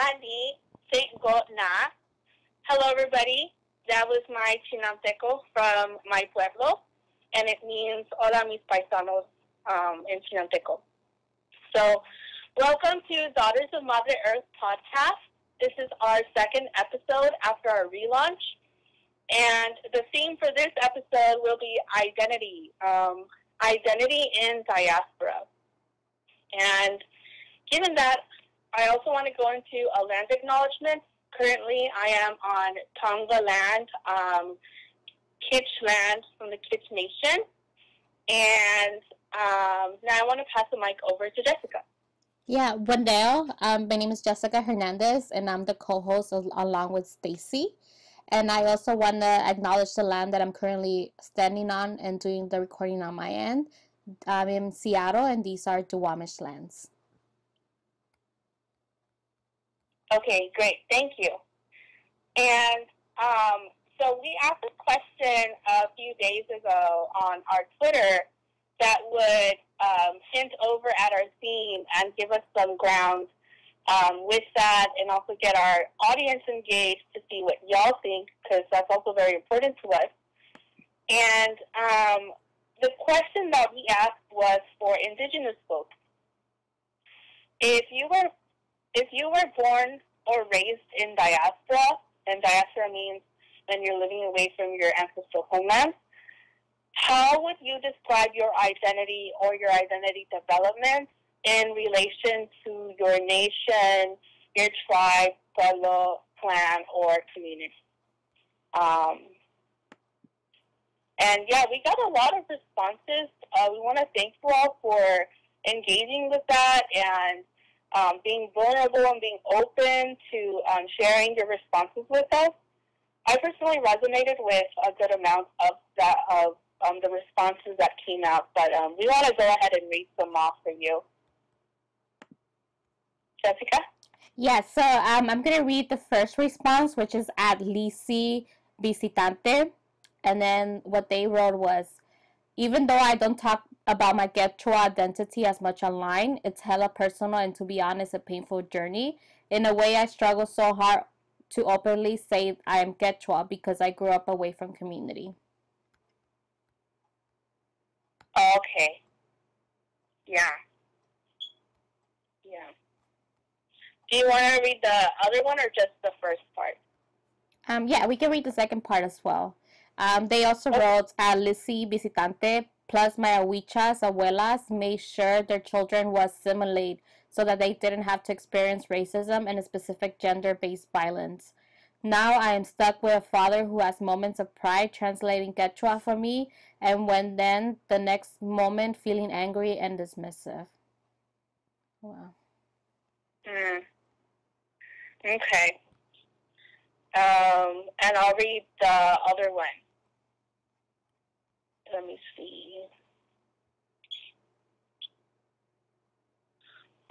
ani Go na. Hello, everybody. That was my Chinanteco from my pueblo, and it means Hola mis paisanos in Chinanteco. So, welcome to Daughters of Madre Earth podcast. This is our second episode after our relaunch, and the theme for this episode will be identity, identity in diaspora. And given that, I also want to go into a land acknowledgement. Currently, I am on Tonga land, Kitch land from the Kitch Nation. And now I want to pass the mic over to Jessica. Yeah, Wendell. My name is Jessica Hernandez, and I'm the co-host along with Stacy. And I also want to acknowledge the land that I'm currently standing on and doing the recording on my end. I'm in Seattle, and these are Duwamish lands. Okay, great. Thank you. And so we asked a question a few days ago on our Twitter that would hint over at our theme and give us some ground with that, and also get our audience engaged to see what y'all think, because that's also very important to us. And the question that we asked was for Indigenous folks. If you were born or raised in diaspora, and diaspora means when you're living away from your ancestral homeland, how would you describe your identity or your identity development in relation to your nation, your tribe, pueblo, clan, or community? And yeah, we got a lot of responses. We want to thank you all for engaging with that and being vulnerable and being open to sharing your responses with us. I personally resonated with a good amount of that the responses that came out, but we want to go ahead and read some off for you. Jessica? Yes, so I'm going to read the first response, which is at Lisi Visitante. And then what they wrote was, even though I don't talk about my Quechua identity as much online, it's hella personal and, to be honest, a painful journey. In a way, I struggle so hard to openly say I am Quechua because I grew up away from community. Okay. Yeah. Do you want to read the other one or just the first part? Yeah, we can read the second part as well. They also wrote, Lizzie Visitante, plus my abuelas, abuelas made sure their children was assimilated so that they didn't have to experience racism and a specific gender-based violence. Now I am stuck with a father who has moments of pride translating Quechua for me, and then the next moment feeling angry and dismissive. Wow. Okay. And I'll read the other one. Let me see.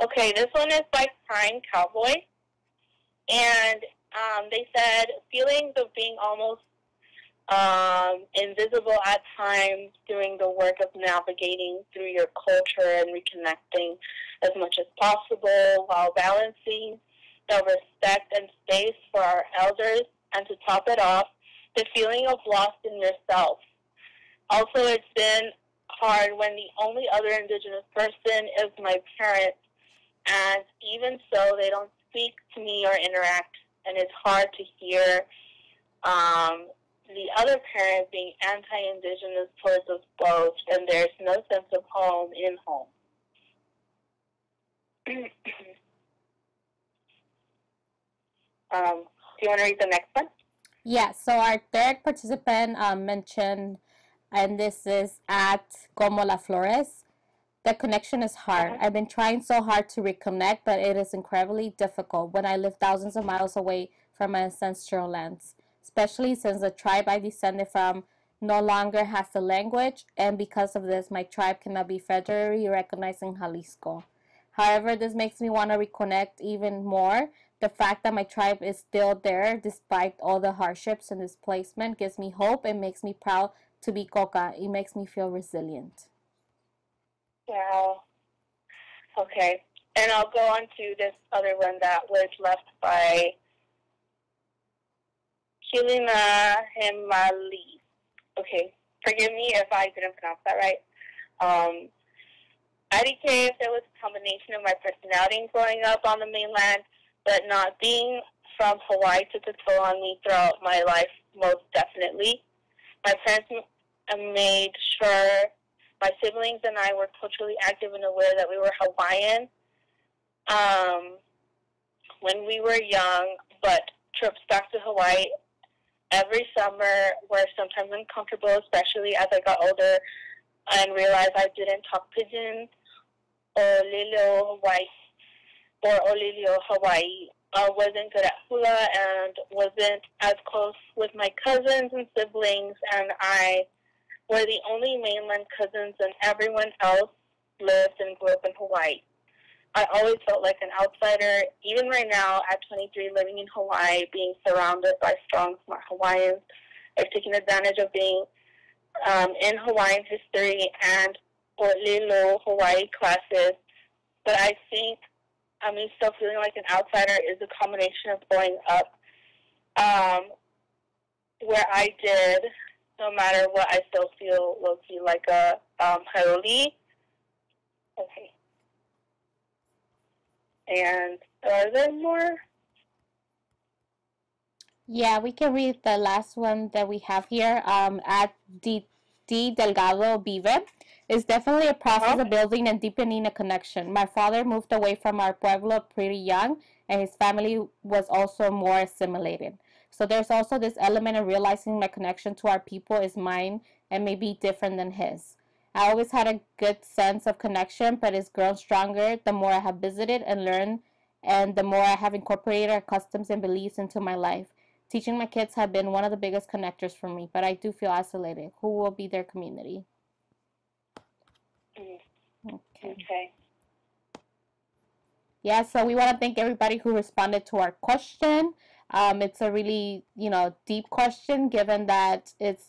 Okay, this one is by Prime Cowboy. And they said, feelings of being almost invisible at times doing the work of navigating through your culture and reconnecting as much as possible while balancing the respect and space for our elders, and to top it off, the feeling of lost in yourself. Also, it's been hard when the only other Indigenous person is my parents, and even so, they don't speak to me or interact, and it's hard to hear the other parent being anti-Indigenous towards us both, and there's no sense of home in home. Do you want to read the next one? Yeah, so our third participant mentioned, and this is at Como La Flores, the connection is hard. I've been trying so hard to reconnect, but it is incredibly difficult when I live thousands of miles away from my ancestral lands, especially since the tribe I descended from no longer has the language, and because of this, my tribe cannot be federally recognized in Jalisco. However, this makes me want to reconnect even more. The fact that my tribe is still there despite all the hardships and displacement gives me hope and makes me proud to be Coca. It makes me feel resilient. Wow. Okay. And I'll go on to this other one that was left by Kilina Himali. Okay, forgive me if I didn't pronounce that right. IDK, if there was a combination of my personality growing up on the mainland, but not being from Hawaii took a toll on me throughout my life, most definitely. My parents made sure my siblings and I were culturally active and aware that we were Hawaiian when we were young, but trips back to Hawaii every summer were sometimes uncomfortable, especially as I got older and realized I didn't talk Pidgin or Lilo Hawaii wasn't good at hula and wasn't as close with my cousins and siblings, and I were the only mainland cousins, and everyone else lived and grew up in Hawaii. I always felt like an outsider, even right now at 23, living in Hawaii, being surrounded by strong, smart Hawaiians. I've taken advantage of being in Hawaiian history and Lilo Hawaii classes, but I think me still feeling like an outsider is a combination of growing up where I did, no matter what, I still feel low-key like a Haoli. Okay. And are there more? Yeah, we can read the last one that we have here. At D Delgado Vive. It's definitely a process of building and deepening a connection. My father moved away from our pueblo pretty young, and his family was also more assimilated. So there's also this element of realizing my connection to our people is mine and may be different than his. I always had a good sense of connection, but it's grown stronger the more I have visited and learned, and the more I have incorporated our customs and beliefs into my life. Teaching my kids have been one of the biggest connectors for me, but I do feel isolated. Who will be their community? Okay. Yeah, so we want to thank everybody who responded to our question. It's a really, deep question, given that it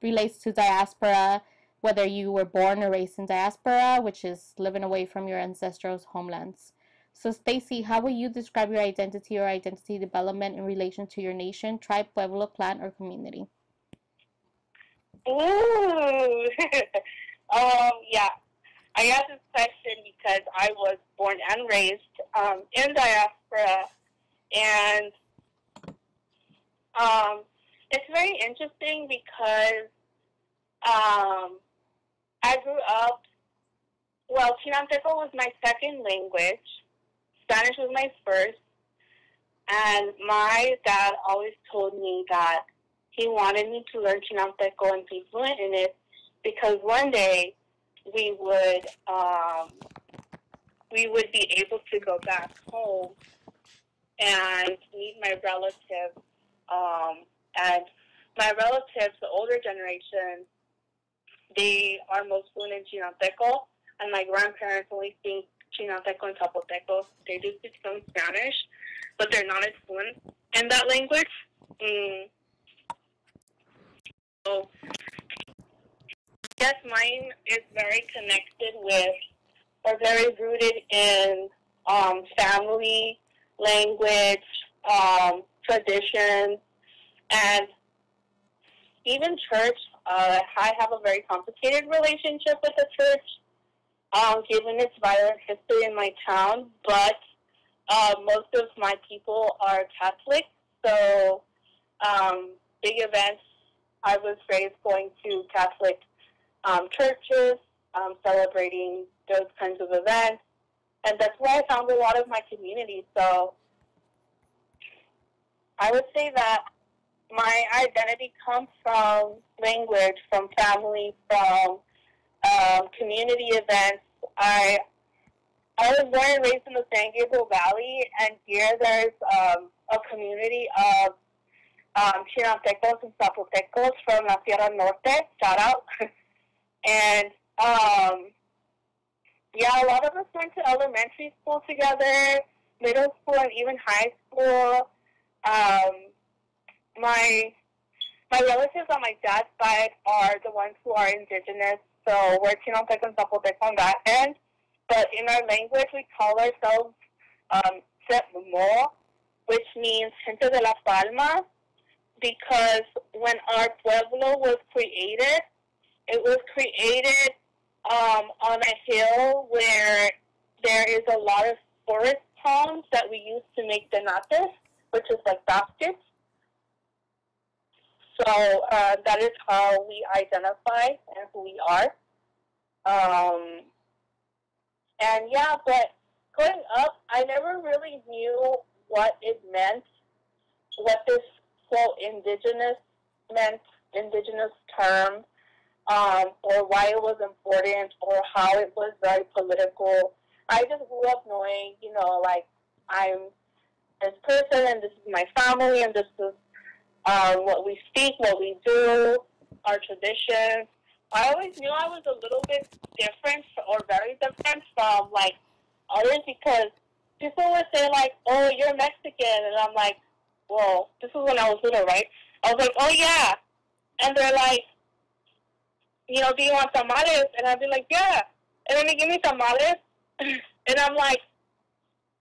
relates to diaspora, whether you were born or raised in diaspora, which is living away from your ancestral homelands. So, Stacy, how will you describe your identity or identity development in relation to your nation, tribe, pueblo, clan, or community? Ooh, yeah. I asked this question because I was born and raised in diaspora, and it's very interesting because I grew up, Chinanteco was my second language, Spanish was my first, and my dad always told me that he wanted me to learn Chinanteco and be fluent in it because one day we would be able to go back home and meet my relatives. And my relatives, the older generation, they are most fluent in Chinanteco, and my grandparents only speak Chinanteco and Zapoteco. They do speak some Spanish, but they're not as fluent in that language. So, yes, mine is very connected with, or very rooted in family, language, traditions, and even church. I have a very complicated relationship with the church, given its violent history in my town, but most of my people are Catholic, so big events, I was raised going to Catholic churches, celebrating those kinds of events, and that's where I found a lot of my community. So I would say that my identity comes from language, from family, from community events. I was born and raised in the San Gabriel Valley, and here there's a community of Chinantecos and Zapotecos from La Sierra Norte, shout out. And yeah, a lot of us went to elementary school together, middle school, and even high school. My relatives on my dad's side are the ones who are indigenous, so we're Chinanteco and Zapoteco on that end. but in our language we call ourselves Setmumo, which means Gente de la Palma, because when our pueblo was created, it was created on a hill where there is a lot of forest palms that we use to make tenates, which is like baskets. So that is how we identify and who we are. And yeah, but growing up, I never really knew what it meant, what this quote indigenous meant, indigenous term, or why it was important, or how it was very political. I just grew up knowing, like I'm this person, and this is my family, and this is what we speak, what we do, our traditions. I always knew I was a little bit different, or very different from like others, because people would say like, "Oh, you're Mexican," and I'm like, "Well, this is when I was little, right?" I was like, "Oh yeah," and they're like, "Do you want tamales?" And I'd be like, "Yeah," and then they give me tamales, and I'm like,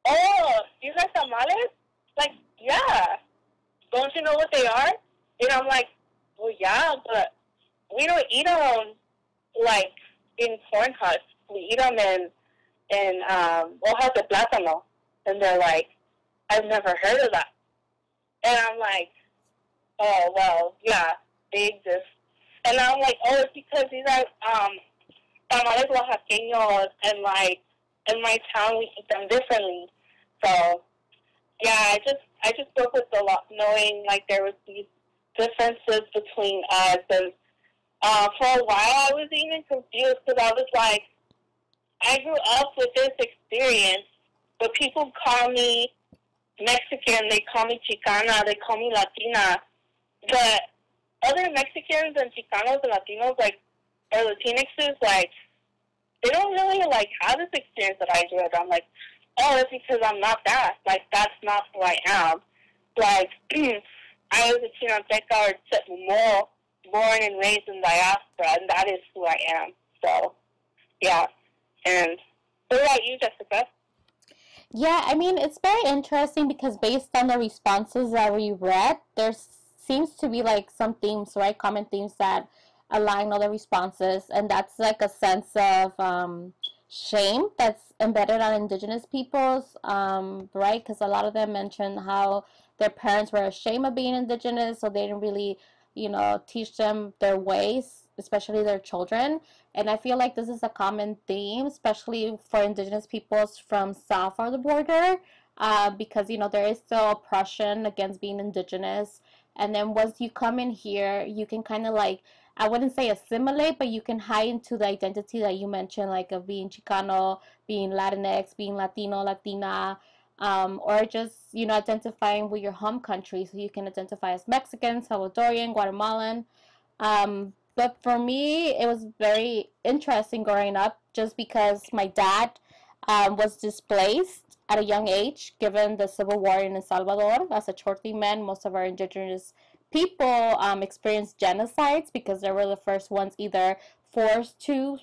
"Oh, you have tamales?" Like, "Yeah." "Don't you know what they are?" And I'm like, "Well, yeah, but we don't eat them like in corn husks. We eat them in hojas de plátano." And they're like, "I've never heard of that." And I'm like, "Oh, well, yeah, they exist." And I'm like, "Oh, it's because these are tamales oaxaqueños, and like in my town we eat them differently." So yeah, I just spoke with a lot, knowing like there was these differences between us, and for a while I was even confused, because I was like, I grew up with this experience, but people call me Mexican, they call me Chicana, they call me Latina, but other Mexicans and Chicanos and Latinos, like, or Latinxes, like, they don't really like have this experience that I do. I'm like, "Oh, it's because I'm not that. Like, that's not who I am." Like, I was a Chinanteca or Setmumo, born and raised in diaspora, and that is who I am. So, yeah. And what about you, Jessica? Yeah, I mean, it's very interesting because based on the responses that we read, there seems to be like some themes, right? Common themes that align all the responses, and that's like a sense of shame that's embedded on indigenous peoples, right? Because a lot of them mention how their parents were ashamed of being indigenous, so they didn't really, teach them their ways, especially their children. And I feel like this is a common theme, especially for indigenous peoples from south of the border, because there is still oppression against being indigenous. And then once you come in here, you can kind of like, I wouldn't say assimilate, but you can hide into the identity that you mentioned, like of being Chicano, being Latinx, being Latino, Latina, or just, identifying with your home country. So you can identify as Mexican, Salvadorian, Guatemalan. But for me, it was very interesting growing up just because my dad was displaced at a young age given the civil war in El Salvador. As a Chortí man, most of our indigenous people experienced genocides because they were the first ones either forced to,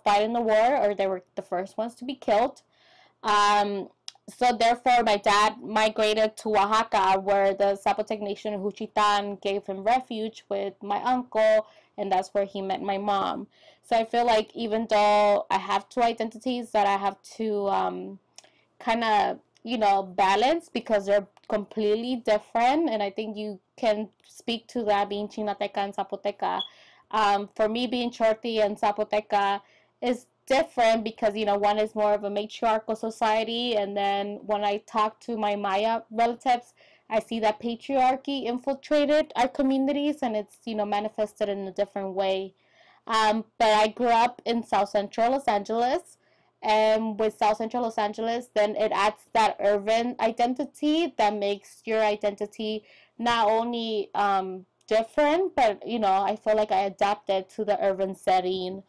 fight in the war, or they were the first ones to be killed. So therefore, my dad migrated to Oaxaca, where the Zapotec Nation of Juchitan gave him refuge with my uncle, and that's where he met my mom. So I feel like even though I have two identities that I have to kind of, balance because they're completely different, and I think you can speak to that being Chinateca and Zapoteca. For me, being Chortí and Zapoteca is different because one is more of a matriarchal society, and then when I talk to my Maya relatives, I see that patriarchy infiltrated our communities, and it's manifested in a different way. But I grew up in South Central Los Angeles, and with South Central Los Angeles, then it adds that urban identity that makes your identity not only different, but I feel like I adapted to the urban setting.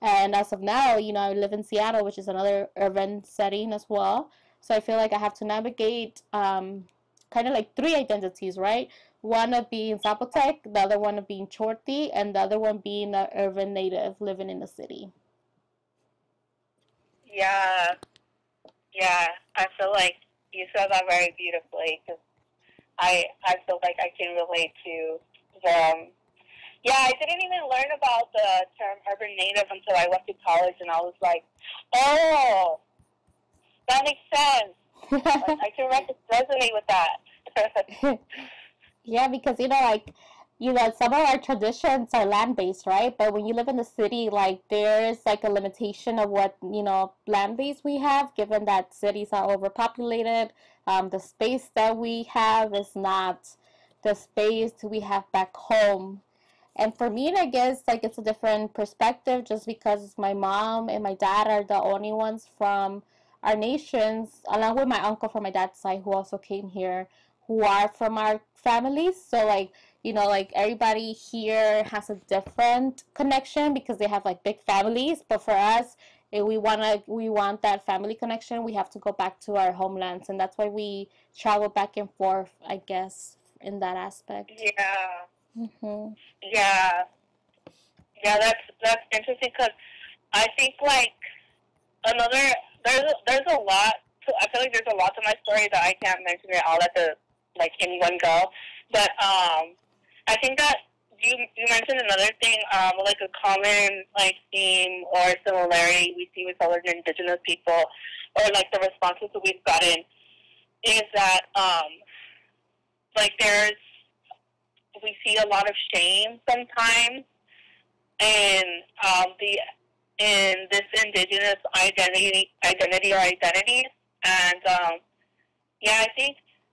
And as of now, I live in Seattle, which is another urban setting as well. So I feel like I have to navigate kind of like three identities, right? One of being Zapotec, the other one of being Chortí, and the other one being an urban native living in the city. Yeah, yeah. I feel like you said that very beautifully because I feel like I can relate to the. Yeah, I didn't even learn about the term urban native until I went to college, and I was like, oh, that makes sense. Like I can resonate with that. Yeah, because like some of our traditions are land based, right? But when you live in the city, like there's like a limitation of what land based we have, given that cities are overpopulated. The space that we have is not the space we have back home. And for me, I guess like it's a different perspective, just because my mom and my dad are the only ones from our nations, along with my uncle from my dad's side who also came here, who are from our families. So like like everybody here has a different connection because they have like big families. But for us, if we want that family connection, we have to go back to our homelands, and that's why we travel back and forth, I guess, in that aspect. Yeah. Mm-hmm. Yeah. Yeah, that's interesting because I think like another there's a lot. I feel like there's a lot to my story that I can't mention it all at the like in one go. But I think that you mentioned another thing, like a common like theme or similarity we see with other indigenous people, or like the responses that we've gotten is that like we see a lot of shame sometimes in the in this indigenous identity or identities, and yeah,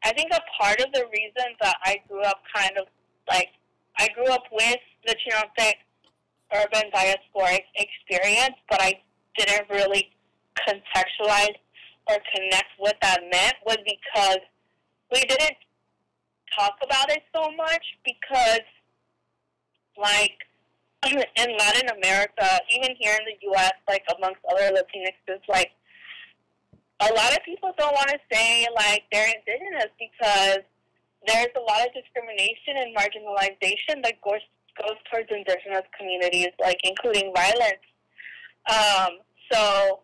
I think a part of the reason that I grew up kind of like I grew up with the Chinook urban diasporic experience, but I didn't really contextualize or connect what that meant was because we didn't talk about it so much because like in Latin America, even here in the U.S., like amongst other Latinx groups, like a lot of people don't want to say like they're indigenous because there's a lot of discrimination and marginalization that goes towards indigenous communities, like including violence. So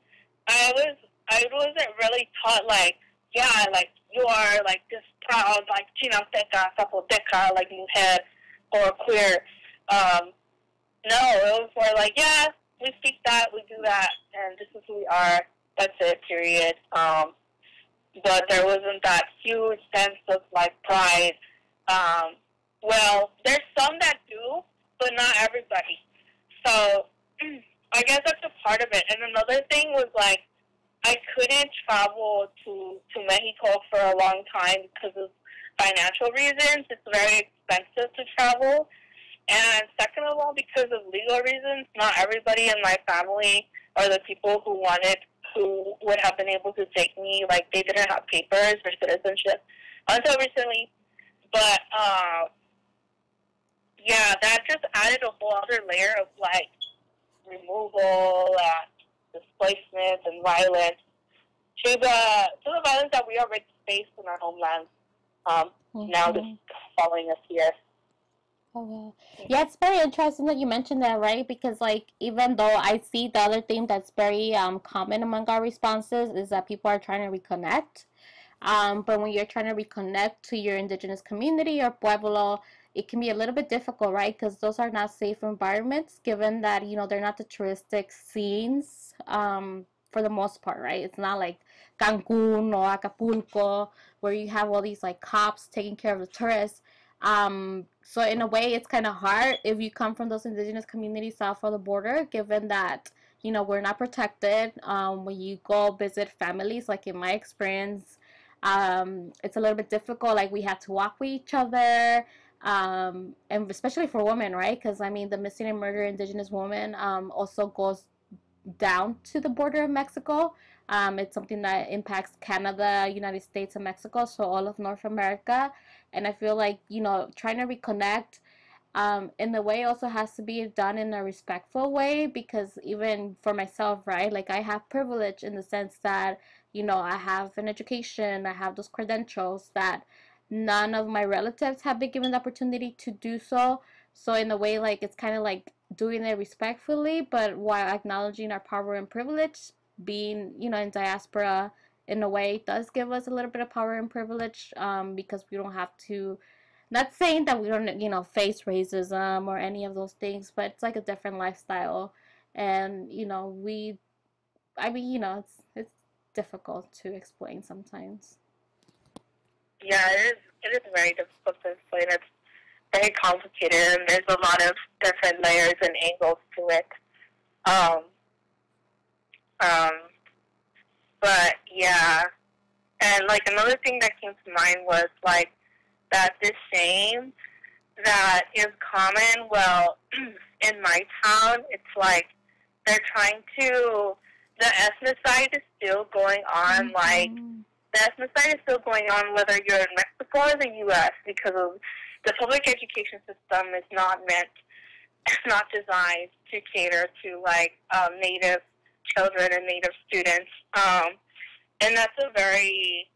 I wasn't really taught like like you are like this proud like chinateca, zapoteca, like mujer or queer. No, it was more like, yeah, we speak that, we do that, and this is who we are. That's it, period. But there wasn't that huge sense of, like, pride. Well, there's some that do, but not everybody. So I guess that's a part of it. And another thing was, like, I couldn't travel to Mexico for a long time because of financial reasons. It's very expensive to travel. And second of all, because of legal reasons, not everybody in my family or the people who would have been able to take me, like, they didn't have papers or citizenship until recently. But, yeah, that just added a whole other layer of, like, removal, displacement, and violence to the violence that we already faced in our homelands. Now just following us here. Okay. Yeah, it's very interesting that you mentioned that, right? Because like even though I see the other thing that's very common among our responses is that people are trying to reconnect. But when you're trying to reconnect to your indigenous community or pueblo, it can be a little bit difficult, right? Because those are not safe environments, given that they're not the touristic scenes for the most part, right? It's not like Cancun or Acapulco where you have all these like cops taking care of the tourists. So in a way, it's kind of hard if you come from those indigenous communities south of the border, given that we're not protected. When you go visit families, like in my experience, it's a little bit difficult. Like we have to walk with each other, and especially for women, right? Because I mean, the missing and murdered indigenous woman also goes down to the border of Mexico. It's something that impacts Canada, United States, and Mexico, so all of North America. And I feel like, trying to reconnect in the way also has to be done in a respectful way because even for myself, right, like I have privilege in the sense that, I have an education, I have those credentials that none of my relatives have been given the opportunity to do so. So in a way, like it's kind of like doing it respectfully, but while acknowledging our power and privilege. being, in diaspora in a way does give us a little bit of power and privilege, because we don't have to, not saying that we don't, face racism or any of those things, but it's like a different lifestyle. And, it's difficult to explain sometimes. Yeah, it is very difficult to explain. It's very complicated, and there's a lot of different layers and angles to it. Um, um, but yeah, and like another thing that came to mind was like that this shame that is common. Well, in my town, it's like they're trying to. The ethnocide is still going on. Like the ethnocide is still going on whether you're in Mexico or the U.S. because of the public education system is not designed to cater to like Native children and Native students, and that's a very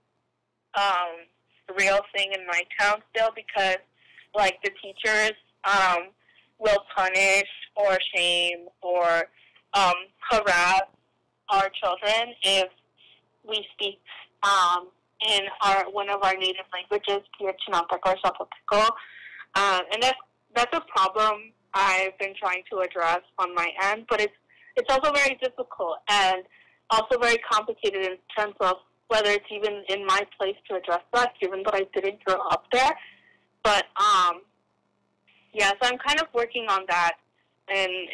real thing in my town still because like the teachers will punish or shame or harass our children if we speak in one of our native languages, Pure Chinantec or Zapoteco, and that's a problem I've been trying to address on my end, but it's also very difficult and also very complicated in terms of whether it's even in my place to address that, given that I didn't grow up there. But yeah, so I'm kind of working on that in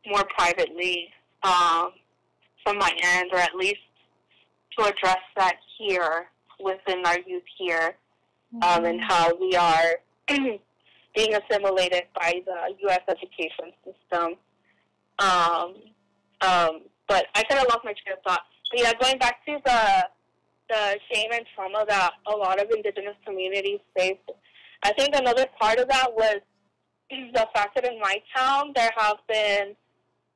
more privately from my end, or at least to address that here within our youth here, and how we are being assimilated by the U.S. education system. But I kind of lost my train of thought. But yeah, going back to the shame and trauma that a lot of Indigenous communities face, I think another part of that was the fact that in my town there have been,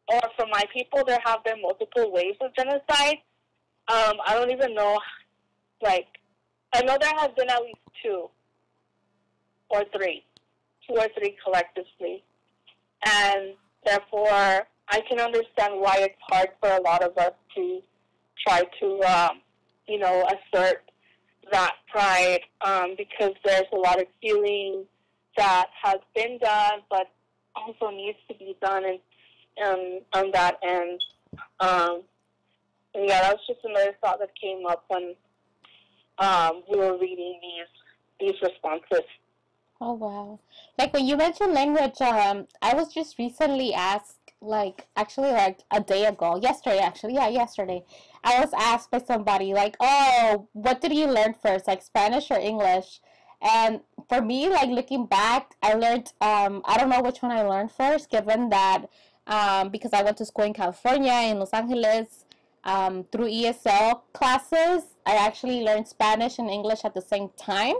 or for my people, there have been multiple waves of genocide. I don't even know, like, I know there has been at least two or three collectively. And therefore, I can understand why it's hard for a lot of us to try to, assert that pride, because there's a lot of healing that has been done, but also needs to be done on that end. And yeah, that was just another thought that came up when we were reading these responses. Oh, wow. Like, when you mentioned language, I was just recently asked, actually, a day ago, yesterday, actually, yeah, yesterday, I was asked by somebody, oh, what did you learn first, Spanish or English? And for me, looking back, I learned, I don't know which one I learned first, given that, because I went to school in California, in Los Angeles, through ESL classes, I actually learned Spanish and English at the same time.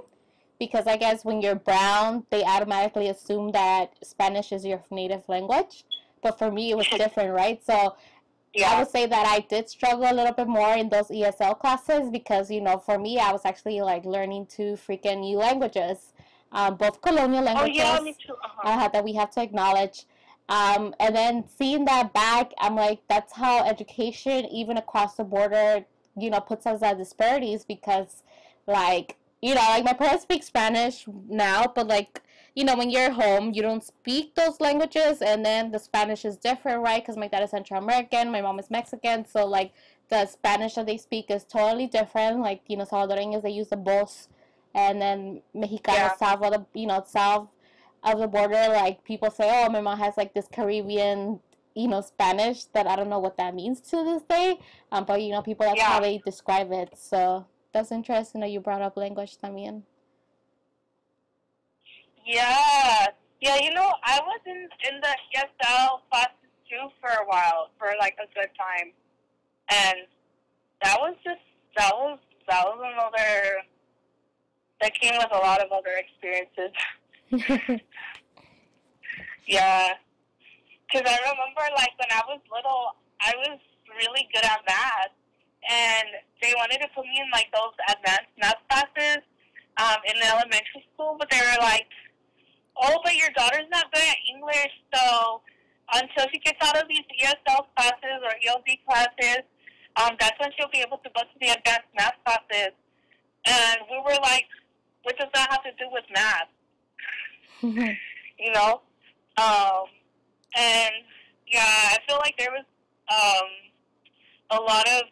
Because I guess when you're brown, they automatically assume that Spanish is your native language. But for me, it was different, right? So yeah. I would say that I did struggle a little bit more in those ESL classes because, for me, I was actually, learning two freaking new languages. Both colonial languages. Oh, yeah, me too. That we have to acknowledge. And then seeing that back, I'm like, that's how education, even across the border, puts us at disparities because, my parents speak Spanish now, but, when you're home, you don't speak those languages, and then the Spanish is different, right? Because my dad is Central American, my mom is Mexican, so, the Spanish that they speak is totally different. Salvadoreños, they use the vos, and then Mexicanos, south of the border, people say, oh, my mom has, this Caribbean, Spanish, that I don't know what that means to this day, but, people, that's how they describe it, so... That's interesting that you brought up language también. Yeah. Yeah, I was in the ESL classes too for a while, for a good time. And that was another, that came with a lot of other experiences. Yeah. Because I remember, when I was little, I was really good at math. And they wanted to put me in, those advanced math classes in elementary school, but they were like, oh, but your daughter's not good at English, so until she gets out of these ESL classes or ELD classes, that's when she'll be able to go to the advanced math classes. And we were like, what does that have to do with math? You know? And, yeah, I feel like there was a lot of,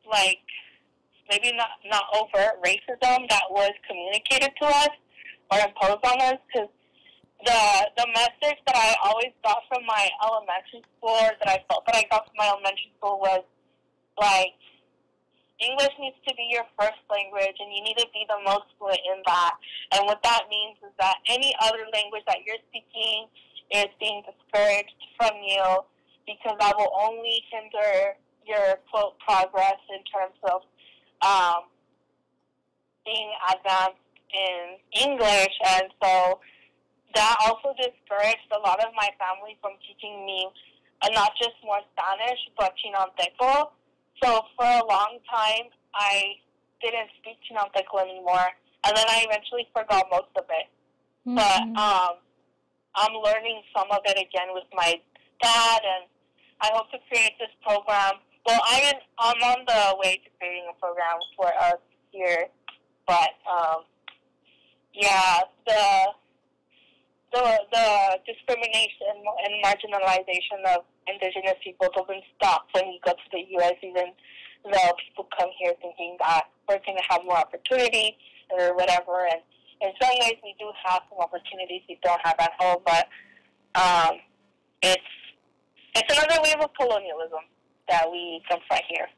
like, maybe not overt racism that was communicated to us or imposed on us, because the message that I always got from my elementary school, or that I felt that I got from my elementary school, was, like, English needs to be your first language, and you need to be the most fluent in that. And what that means is that any other language that you're speaking is being discouraged from you, because that will only hinder your, quote, progress in terms of being advanced in English. And so that also discouraged a lot of my family from teaching me not just more Spanish, but Chinanteco. So for a long time, I didn't speak Chinanteco anymore, and then I eventually forgot most of it. Mm-hmm. But I'm learning some of it again with my dad, and I hope to create this program. Well, I'm on the way to creating a program for us here, but yeah, the discrimination and marginalization of Indigenous people doesn't stop when you go to the U.S., even though people come here thinking that we're going to have more opportunity or whatever. And in some ways, we do have some opportunities we don't have at home, but it's another wave of colonialism that we confront here.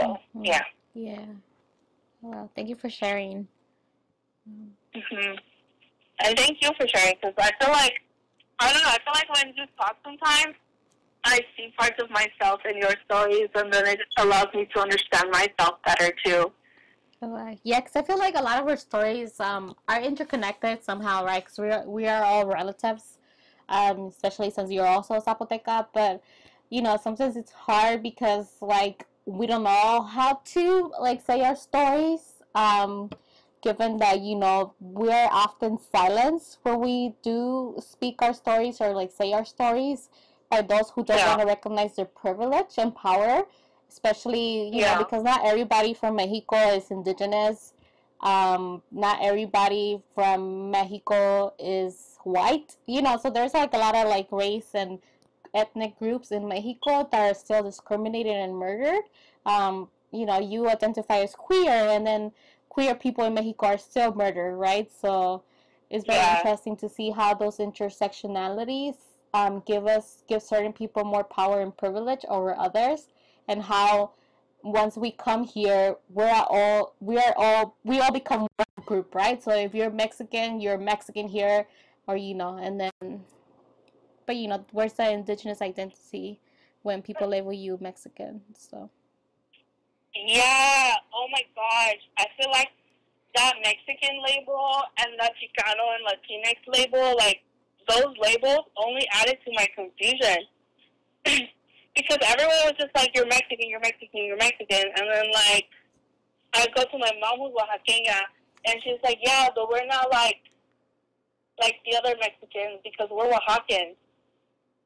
So, yeah. Yeah. Well, thank you for sharing. Mm-hmm. And thank you for sharing, because I feel like, I don't know, I feel like when you talk sometimes, I see parts of myself in your stories, and then it allows me to understand myself better, too. Yeah, because I feel like a lot of our stories are interconnected somehow, right? Because we are all relatives, especially since you're also Zapoteca. But, you know, sometimes it's hard because, like, we don't know how to, like, say our stories, given that, you know, we're often silenced when we do speak our stories or, like, say our stories by those who don't want to recognize their privilege and power, especially, you know, because not everybody from Mexico is indigenous. Not everybody from Mexico is white, you know, so there's, like, a lot of, like, race and ethnic groups in Mexico that are still discriminated and murdered. You know, you identify as queer, and then queer people in Mexico are still murdered, right? So it's very interesting to see how those intersectionalities give certain people more power and privilege over others, and how once we come here, we all become one group, right? So if you're Mexican here, or, you know, and then, but, you know, where's the indigenous identity when people label you Mexican? So. Yeah. Oh my gosh. I feel like that Mexican label and the Chicano and Latinx label, like, those labels only added to my confusion. Because everyone was just like, you're Mexican, you're Mexican, you're Mexican. And then, like, I go to my mom who's Oaxaqueña, and she's like, yeah, but we're not like the other Mexicans because we're Oaxacans.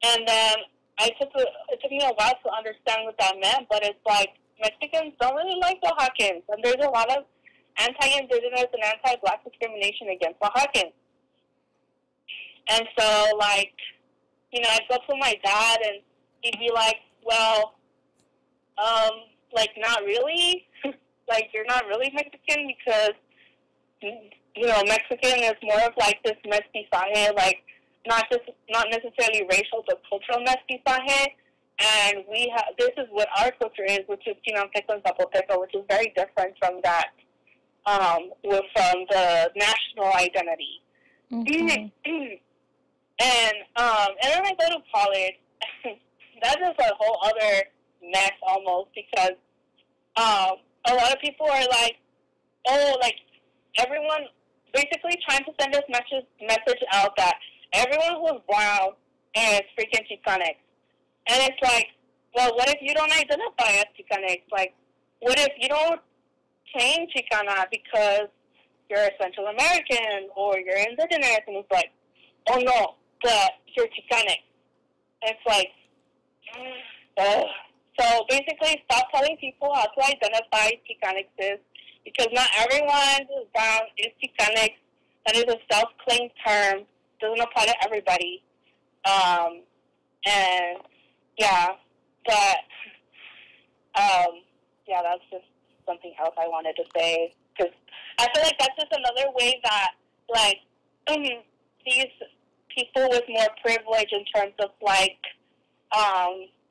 And then it took me a while to understand what that meant, but it's like, Mexicans don't really like Oaxacans. And there's a lot of anti-indigenous and anti-black discrimination against Oaxacans. And so, like, you know, I'd go to my dad, and he'd be like, well, like, not really. Like, you're not really Mexican because, you know, Mexican is more of, like, this mestizaje, like, not necessarily racial, but cultural mestizaje. And this is what our culture is, which is Chinanteco and Zapoteco, which is very different from that, from the national identity. Mm-hmm. And then I go to college. That's just a whole other mess almost, because a lot of people are like, oh, like, everyone basically trying to send this message out that everyone who's brown is freaking Chicanx. And it's like, well, what if you don't identify as Chicanx? Like, what if you don't claim Chicana because you're Central American or you're indigenous? And it's like, oh no, but you're Chicanx. It's like, So basically, stop telling people how to identify Chicanx is, because not everyone who's brown is Chicanx. That is a self-claimed term. Doesn't apply to everybody. And yeah, but yeah, that's just something else I wanted to say, because I feel like that's just another way that like these people with more privilege in terms of like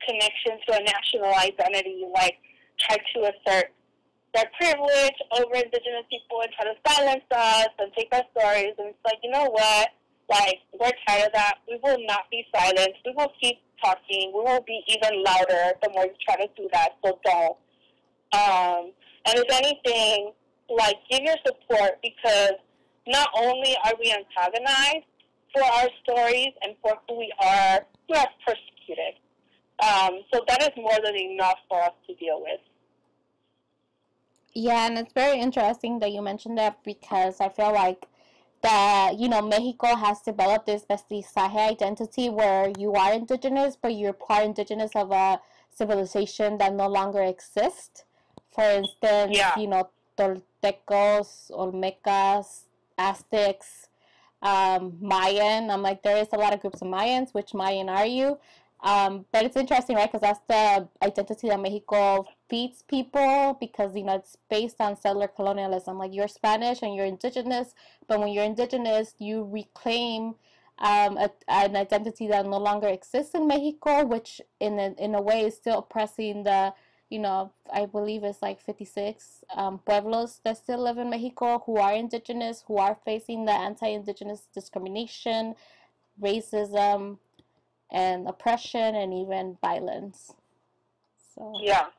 connection to a national identity, like try to assert their privilege over Indigenous people and try to silence us and take our stories. And it's like, you know what? Like, we're tired of that. We will not be silenced. We will keep talking. We will be even louder the more you try to do that. So don't. And if anything, like, give your support, because not only are we antagonized for our stories and for who we are persecuted. So that is more than enough for us to deal with. Yeah, and it's very interesting that you mentioned that, because I feel like that, you know, Mexico has developed this mestizaje identity where you are indigenous, but you're part indigenous of a civilization that no longer exists. For instance, you know, Toltecos, Olmecas, Aztecs, Mayan. I'm like, there is a lot of groups of Mayans. Which Mayan are you? But it's interesting, right? Because that's the identity that Mexico feeds people, because, you know, it's based on settler colonialism. Like, you're Spanish and you're indigenous, but when you're indigenous, you reclaim an identity that no longer exists in Mexico, which in a way is still oppressing the, you know, I believe it's like 56 pueblos that still live in Mexico who are indigenous, who are facing the anti-indigenous discrimination, racism, and oppression, and even violence. So yeah.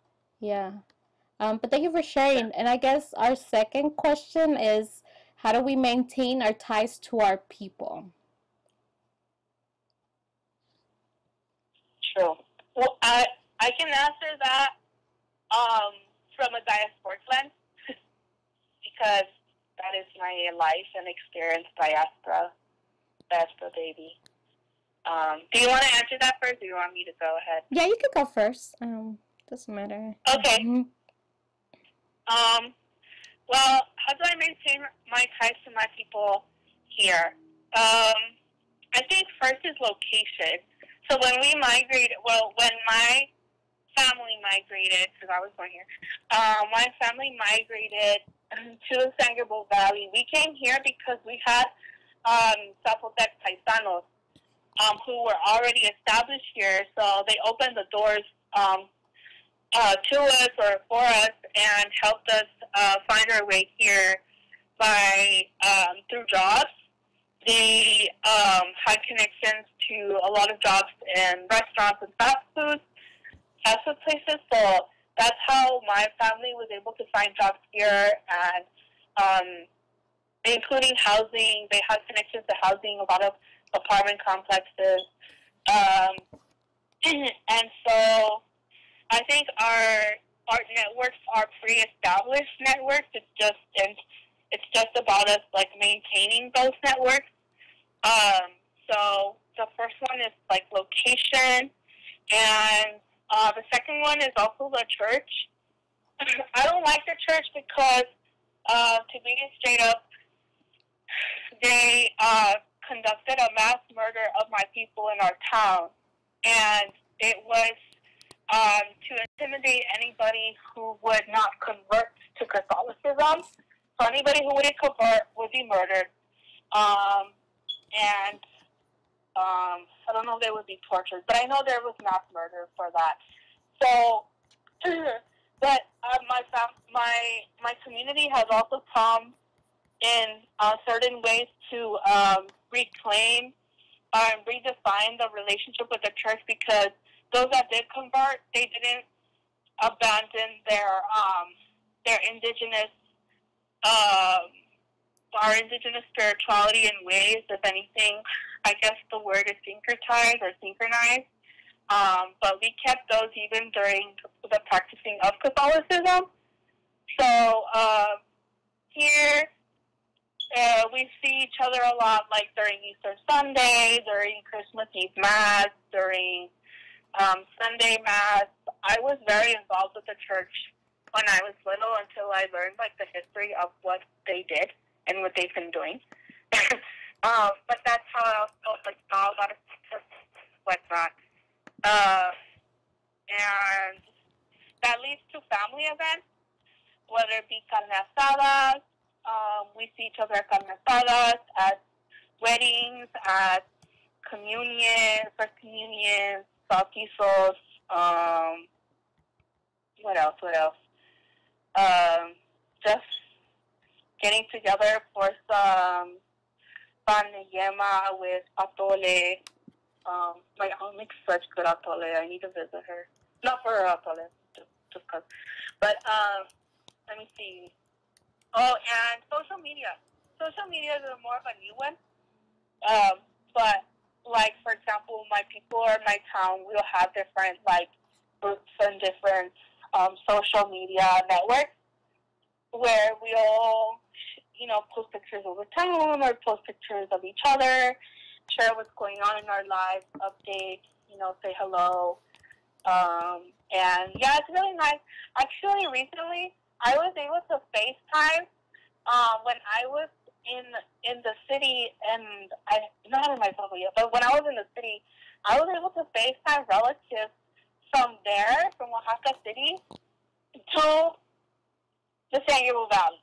But thank you for sharing. And I guess our second question is, how do we maintain our ties to our people? True. Well, I can answer that from a diasporic lens, because that is my life and experience, diaspora baby. Do you want to answer that first, or do you want me to go ahead? Yeah, you can go first. Doesn't matter. Okay. Well, how do I maintain my ties to my people here? I think first is location. So when we migrated, when my family migrated, because I was born here, my family migrated to the San Gabriel Valley. We came here because we had Zapotec paisanos who were already established here, so they opened the doors to us or for us and helped us find our way here by through jobs. They had connections to a lot of jobs in restaurants and fast food places. So that's how my family was able to find jobs here, and including housing. They had connections to housing, a lot of apartment complexes. And so I think our networks are pre-established networks. It's just about us like maintaining those networks. So the first one is like location, and the second one is also the church. I don't like the church because, to be straight up, they conducted a mass murder of my people in our town, and it was to intimidate anybody who would not convert to Catholicism. So anybody who wouldn't convert would be murdered. And I don't know if they would be tortured, but I know there was mass murder for that. So, but my community has also come in certain ways to reclaim and redefine the relationship with the church, because those that did convert, they didn't abandon their indigenous our indigenous spirituality in ways. If anything, I guess the word is syncretized or synchronized. But we kept those even during the practicing of Catholicism. So here we see each other a lot, like during Easter Sunday, during Christmas Eve Mass, during Sunday Mass. I was very involved with the church when I was little until I learned like the history of what they did and what they've been doing. But that's how I also like saw a lot of stuff like that. And that leads to family events, whether it be carne asadas. We see each other at carne asadas, at weddings, at communion, first communion, bautizos. What else? Just getting together for some pan de yema with atole. My aunt makes such good atole. I need to visit her. Not for her atole, just cause. But let me see. Oh, and social media. Social media is more of a new one. But like for example, my people or my town will have different like groups and different social media networks where we all, post pictures of the town or post pictures of each other, share what's going on in our lives, update, say hello. And yeah, it's really nice. Actually, recently I was able to FaceTime when I was in the city, and I not having my phone yet, but when I was in the city, I was able to FaceTime relatives from there, from Oaxaca City, to the San Gabriel Valley.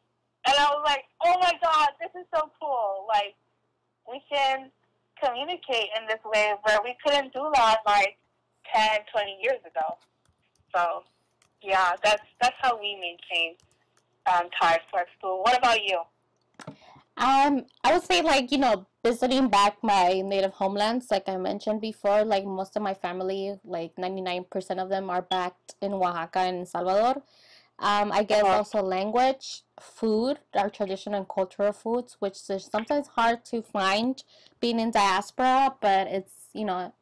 And I was like, oh my God, this is so cool. Like, we can communicate in this way where we couldn't do that like 10, 20 years ago. So, yeah, that's how we maintain ties to our school. What about you? I would say, like, visiting back my native homelands, like I mentioned before, like most of my family, like 99% of them are back in Oaxaca and El Salvador. I guess also language, food, our traditional and cultural foods, which is sometimes hard to find being in diaspora, but it's,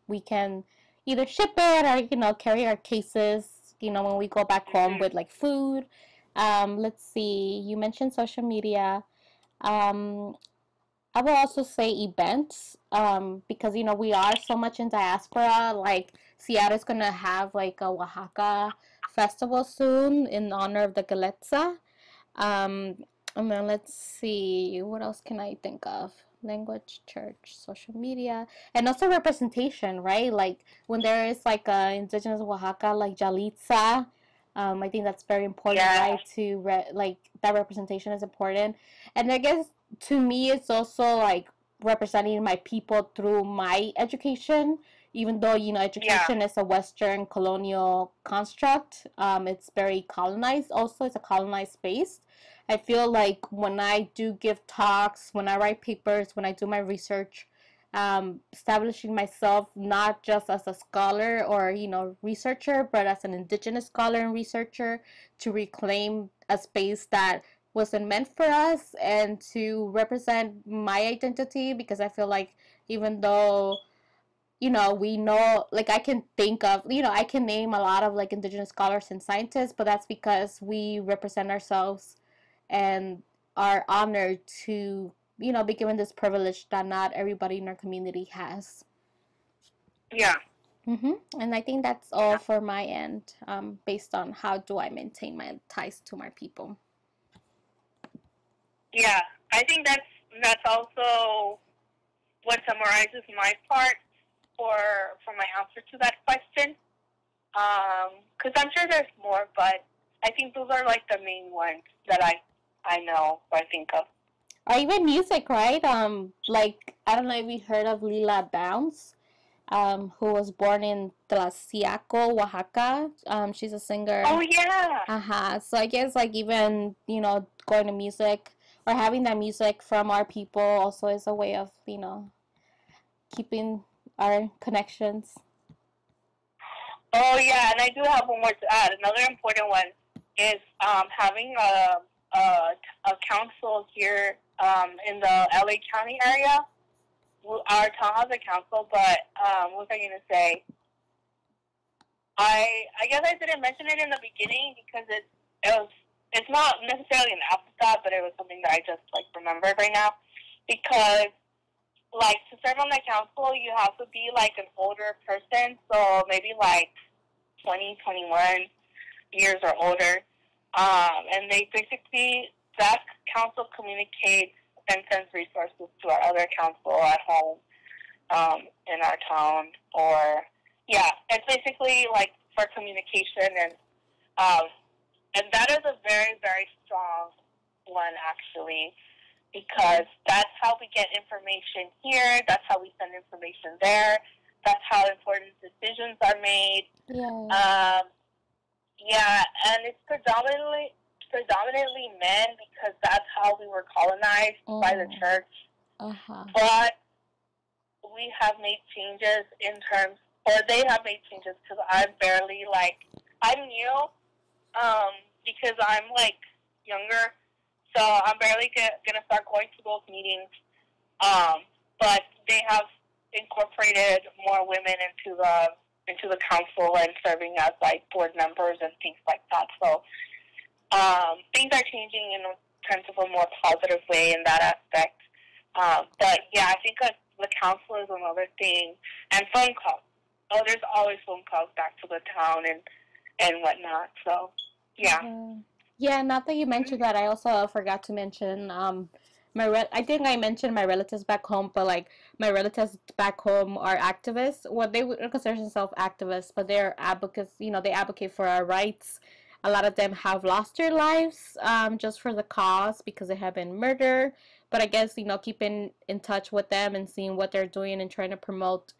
we can either ship it or, carry our cases, when we go back home with like food. Let's see, you mentioned social media. I will also say events, because we are so much in diaspora. Like Seattle is gonna have like a Oaxaca festival soon in honor of the Galetza. And then let's see, what else can I think of? Language, church, social media, and also representation, right? Like when there is like a indigenous Oaxaca, like Jalitza. I think that's very important, right? Like that representation is important, and I guess to me it's also like representing my people through my education, even though education is a Western colonial construct. It's very colonized. Also, it's a colonized space. I feel like when I do give talks, when I write papers, when I do my research, establishing myself not just as a scholar or researcher, but as an indigenous scholar and researcher, to reclaim a space that wasn't meant for us and to represent my identity, because I feel like even though we know, like I can think of, I can name a lot of like indigenous scholars and scientists, but that's because we represent ourselves and are honored to be given this privilege that not everybody in our community has. Yeah. And I think that's all for my end, based on how do I maintain my ties to my people. Yeah, I think that's also what summarizes my part for my answer to that question. Because I'm sure there's more, but I think those are like the main ones that I know or I think of. Or even music, right? Like I don't know if you heard of Lila Downs, who was born in Tlaxiaco, Oaxaca. She's a singer. Oh yeah. So I guess like even going to music or having that music from our people also is a way of keeping our connections. Oh yeah, and I do have one more to add. Another important one is having a council here in the LA County area. Our town has a council, but what was I going to say? I guess I didn't mention it in the beginning because it's not necessarily an afterthought, but it was something that I just like remembered right now. Because like, to serve on the council, you have to be, like, an older person, so maybe, like, 20, 21 years or older. And they basically, that council communicates and sends resources to our other council at home, in our town, or, yeah, it's basically, like, for communication, and that is a very, very strong one, actually, because that's how we get information here, that's how we send information there, that's how important decisions are made. Yeah. Yeah, and it's predominantly men, because that's how we were colonized by the church. But we have made changes in terms, or they have made changes, because I'm barely, like, I'm new, because I'm, like, younger, so I'm barely gonna start going to those meetings, but they have incorporated more women into the council and serving as, like, board members and things like that. So things are changing in terms of a more positive way in that aspect. But yeah, I think the council is another thing, and phone calls. Oh, there's always phone calls back to the town and whatnot. So yeah. Yeah, not that you mentioned that, I also forgot to mention I think I mentioned my relatives back home, but like my relatives back home are activists. Well, they would consider themselves activists, but they're advocates. You know, they advocate for our rights. A lot of them have lost their lives just for the cause because they have been murdered. But I guess, you know, keeping in touch with them and seeing what they're doing and trying to promote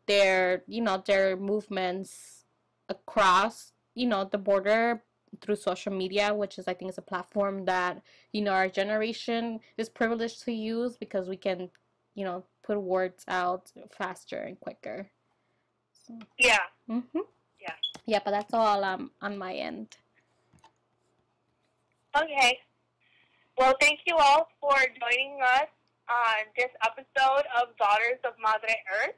their, you know, their movements across, you know, the border through social media, which is, I think, is a platform that, you know, our generation is privileged to use because we can, you know, put words out faster and quicker. So. Yeah. Yeah, but that's all on my end. Okay. Well, thank you all for joining us on this episode of Daughters of Madre Earth.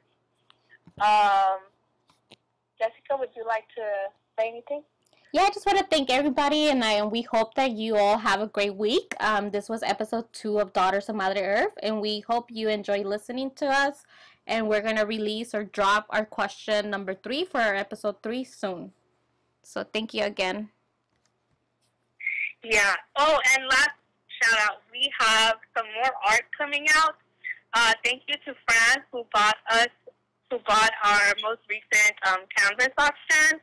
Jessica, would you like to say anything? Yeah, I just want to thank everybody, and we hope that you all have a great week. This was episode 2 of Daughters of Madre Earth, and we hope you enjoy listening to us. And we're going to release or drop our question number 3 for our episode 3 soon. So thank you again. Yeah. Oh, and last shout out, we have some more art coming out. Thank you to Fran who bought our most recent canvas auction.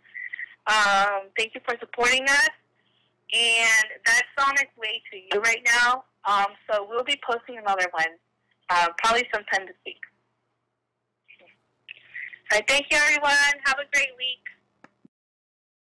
Thank you for supporting us. And that's on its way to you right now. So we'll be posting another one, probably sometime this week. All right, thank you, everyone. Have a great week.